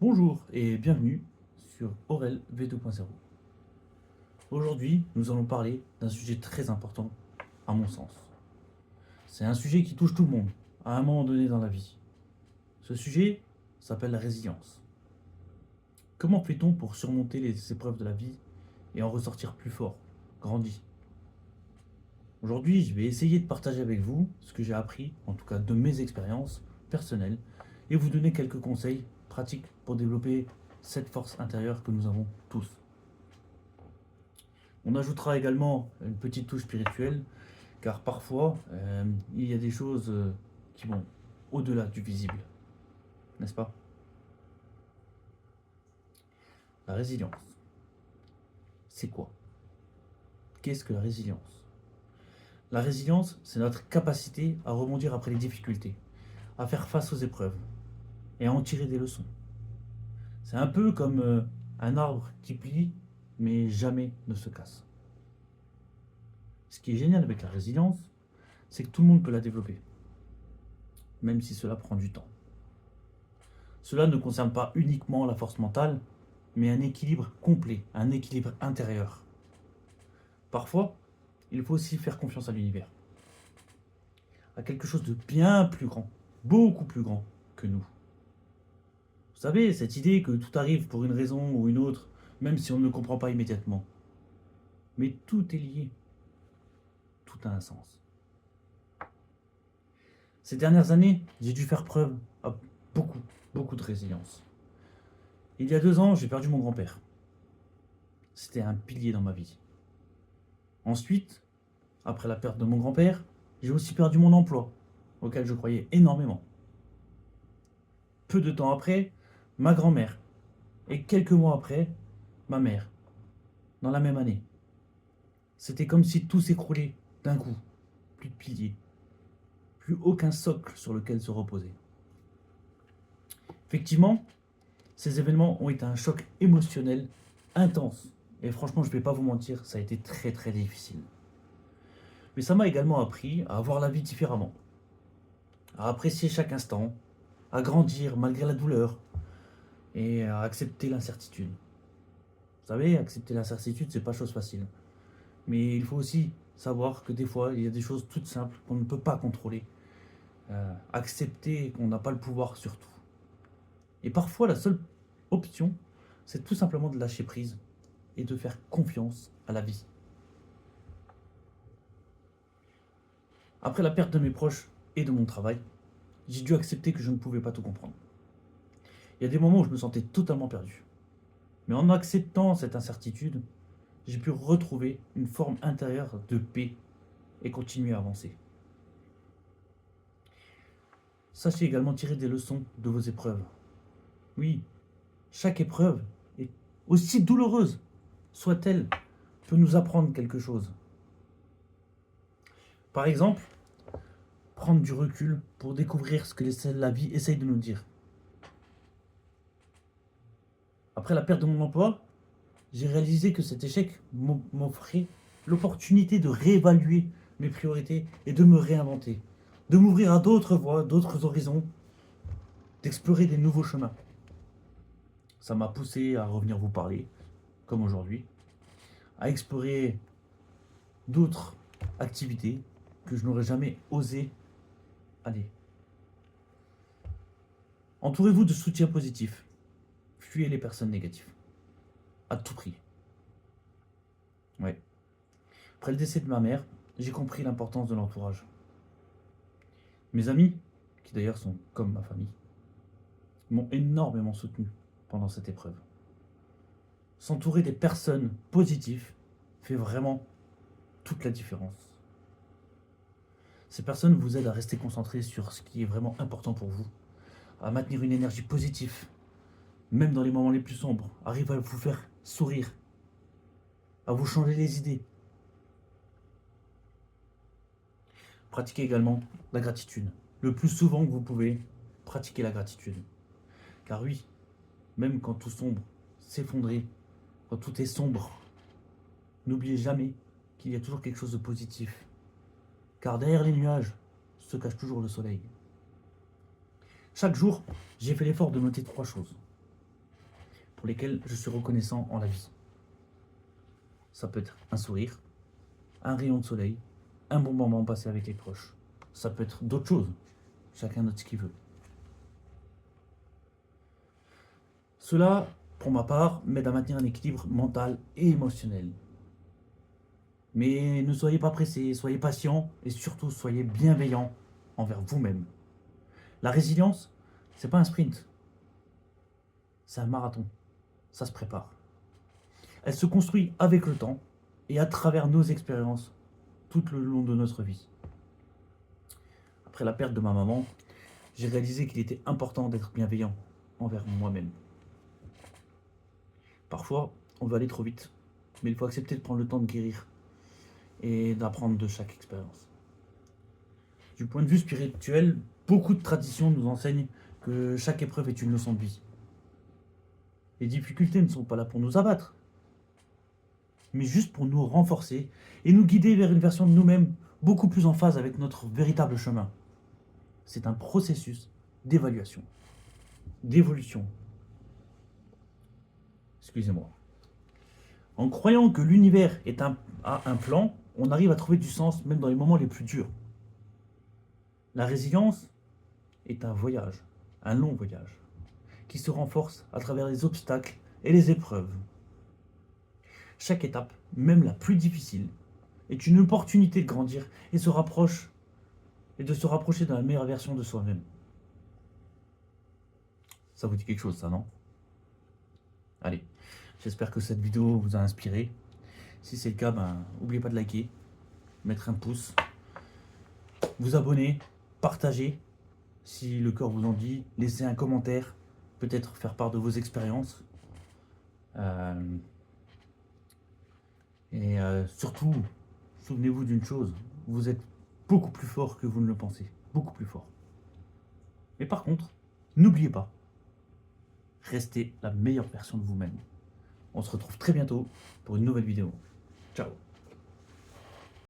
Bonjour et bienvenue sur Aurel V2.0. Aujourd'hui, nous allons parler d'un sujet très important, à mon sens. C'est un sujet qui touche tout le monde, à un moment donné dans la vie. Ce sujet s'appelle la résilience. Comment fait-on pour surmonter les épreuves de la vie et en ressortir plus fort, grandi? Aujourd'hui, je vais essayer de partager avec vous ce que j'ai appris, en tout cas de mes expériences personnelles, et vous donner quelques conseils pratiques pour développer cette force intérieure que nous avons tous. On ajoutera également une petite touche spirituelle, car parfois, il y a des choses qui vont au-delà du visible, n'est-ce pas? La résilience, c'est quoi? Qu'est-ce que la résilience? La résilience, c'est notre capacité à rebondir après les difficultés, à faire face aux épreuves et à en tirer des leçons. C'est un peu comme un arbre qui plie, mais jamais ne se casse. Ce qui est génial avec la résilience, c'est que tout le monde peut la développer, même si cela prend du temps. Cela ne concerne pas uniquement la force mentale, mais un équilibre complet, un équilibre intérieur. Parfois, il faut aussi faire confiance à l'univers, à quelque chose de bien plus grand, beaucoup plus grand que nous. Vous savez, cette idée que tout arrive pour une raison ou une autre, même si on ne le comprend pas immédiatement. Mais tout est lié, tout a un sens. Ces dernières années, j'ai dû faire preuve à beaucoup de résilience. Il y a 2 ans, j'ai perdu mon grand-père. C'était un pilier dans ma vie. Ensuite, après la perte de mon grand-père, j'ai aussi perdu mon emploi, auquel je croyais énormément. Peu de temps après, ma grand-mère. Et quelques mois après, ma mère. Dans la même année. C'était comme si tout s'écroulait d'un coup. Plus de piliers. Plus aucun socle sur lequel se reposer. Effectivement, ces événements ont été un choc émotionnel intense. Et franchement, je ne vais pas vous mentir, ça a été très difficile. Mais ça m'a également appris à voir la vie différemment. À apprécier chaque instant, à grandir malgré la douleur et à accepter l'incertitude. Vous savez, accepter l'incertitude, c'est pas chose facile. Mais il faut aussi savoir que des fois, il y a des choses toutes simples qu'on ne peut pas contrôler. Accepter qu'on n'a pas le pouvoir sur tout. Et parfois, la seule option, c'est tout simplement de lâcher prise et de faire confiance à la vie. Après la perte de mes proches et de mon travail, j'ai dû accepter que je ne pouvais pas tout comprendre. Il y a des moments où je me sentais totalement perdu. Mais en acceptant cette incertitude, j'ai pu retrouver une forme intérieure de paix et continuer à avancer. Sachez également tirer des leçons de vos épreuves. Oui, chaque épreuve, est aussi douloureuse soit-elle, peut nous apprendre quelque chose. Par exemple, prendre du recul pour découvrir ce que la vie essaye de nous dire. Après la perte de mon emploi, j'ai réalisé que cet échec m'offrait l'opportunité de réévaluer mes priorités et de me réinventer, de m'ouvrir à d'autres voies, d'autres horizons, d'explorer des nouveaux chemins. Ça m'a poussé à revenir vous parler, comme aujourd'hui, à explorer d'autres activités que je n'aurais jamais osé aller. Entourez-vous de soutien positif. Fuyez les personnes négatives. À tout prix. Ouais. Après le décès de ma mère, j'ai compris l'importance de l'entourage. Mes amis, qui d'ailleurs sont comme ma famille, m'ont énormément soutenu pendant cette épreuve. S'entourer des personnes positives fait vraiment toute la différence. Ces personnes vous aident à rester concentré sur ce qui est vraiment important pour vous, à maintenir une énergie positive, même dans les moments les plus sombres, arrivent à vous faire sourire, à vous changer les idées. Pratiquez également la gratitude. Le plus souvent que vous pouvez, pratiquez la gratitude. Car oui, même quand tout sombre, s'effondrer, quand tout est sombre, n'oubliez jamais qu'il y a toujours quelque chose de positif. Car derrière les nuages se cache toujours le soleil. Chaque jour, j'ai fait l'effort de noter 3 choses. pour lesquels je suis reconnaissant en la vie. Ça peut être un sourire, un rayon de soleil, un bon moment passé avec les proches. Ça peut être d'autres choses. Chacun note ce qu'il veut. Cela, pour ma part, m'aide à maintenir un équilibre mental et émotionnel. Mais ne soyez pas pressés, soyez patients et surtout soyez bienveillants envers vous-même. La résilience, c'est pas un sprint, c'est un marathon. Ça se prépare. Elle se construit avec le temps et à travers nos expériences tout le long de notre vie. Après la perte de ma maman, j'ai réalisé qu'il était important d'être bienveillant envers moi-même. Parfois, on veut aller trop vite, mais il faut accepter de prendre le temps de guérir et d'apprendre de chaque expérience. Du point de vue spirituel, beaucoup de traditions nous enseignent que chaque épreuve est une leçon de vie. Les difficultés ne sont pas là pour nous abattre, mais juste pour nous renforcer et nous guider vers une version de nous-mêmes beaucoup plus en phase avec notre véritable chemin. C'est un processus d'évaluation, d'évolution. Excusez-moi. En croyant que l'univers a un plan, on arrive à trouver du sens même dans les moments les plus durs. La résilience est un voyage, un long voyage, qui se renforce à travers les obstacles et les épreuves. Chaque étape, même la plus difficile, est une opportunité de grandir et de se rapprocher de la meilleure version de soi-même. Ça vous dit quelque chose, ça, non? Allez, j'espère que cette vidéo vous a inspiré. Si c'est le cas, n'oubliez pas de liker, mettre un pouce, vous abonner, partager si le cœur vous en dit, laissez un commentaire, peut-être faire part de vos expériences. Surtout, souvenez-vous d'une chose, vous êtes beaucoup plus fort que vous ne le pensez, beaucoup plus fort. Mais par contre, n'oubliez pas, restez la meilleure version de vous-même. On se retrouve très bientôt pour une nouvelle vidéo. Ciao.